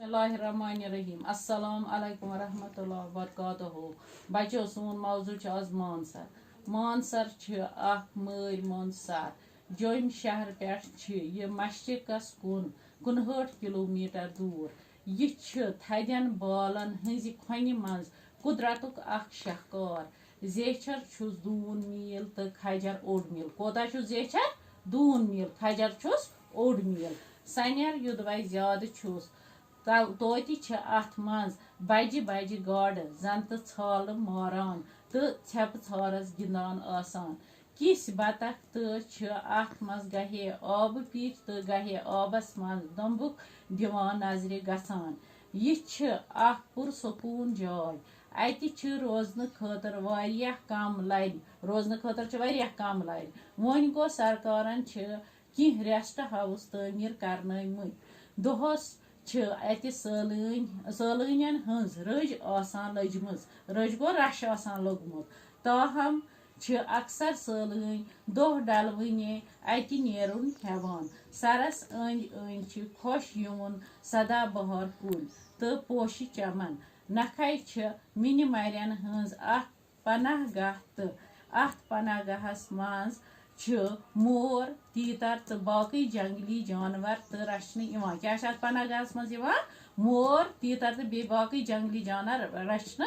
बिस्मिल्लाहिर्रहमानिर्रहीम अस्सलाम अलैकुम वरहमतुल्लाहि वबरकातुहू। बच्चों सोन मौजू आज मानसर। मानसर मल मंसर जोम शहर पे मशरकस कुन 59 किलोमीटर दूर। यह थदन बालन हज खोन मज कुदरतुक शाहकार। जेचर दून मील तो खजर ओड मील। कोता जेचर दून मील, खजर ओड मील। सनर युदव ज्यादा तोति अत मज बजि बजि गाड़ जन तो छाल मारान तो छप छारस गिंदान आसान। किस बतख तो अत मज गहे आब पीच तो गहे आबस मज दम्बुक दिवान नजर गसान। यह पुरसकून जाय। अत रोजन खतर कम लर रोजन खतर कम लर। वन गो सरकारन कह रेस्ट हाउस तमीर करनमत। दोहस अत सैलानियन हज रज आसान लजमज। रज गो रश आसान लोगमुत। ताहम अक्सर सैलानी दोह डलवने अत नेरुन हेवान। सरस अंद अंद खुश युन सदा बहार कुल तो पोश चमन। नखै मिन मरन हज पनाह गाह तो अत पनाह गाहस मज मोर, तीतर तो बाकी जंगली जानवर तो रचन क्या पनाह गाहस मज मोर, तीतर तो बाकी जंगली जानवर रचन।